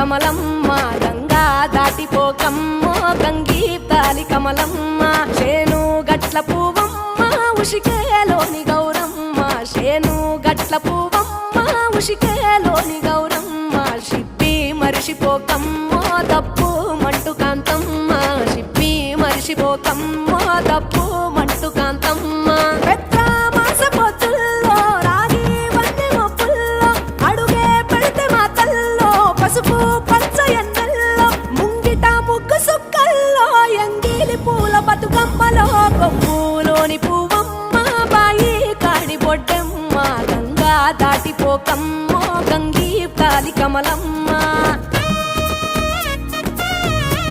కమలమ్మ గంగా దాటిపోకమ్మో గంగీ తాలి కమలమ్మ శేను గట్ల పువ్వమ్మ ఉషికేలోని గౌరమ్మ శేను గట్ల పువ్వమ్మ ఉషికేలోని గౌరమ్మ షిప్పి మరిషిపోకమ్మో తప్పు మంటు కాంతమ్మ షిప్పి మరిషిపోకమ్మో తప్పు మంటు కాంతమ్మ పసుపు పచ్చ ఎన్నెల్లో ముంగిట ముగ్గు సుక్కల్లో ఎంగిలి పూల బతుకమ్మలో కొమ్ములోని పువ్వమ్మ బాయి కాడి బొడ్డమ్మ గంగా దాటిపోకమ్మో గంగీ తాలి కమలమ్మ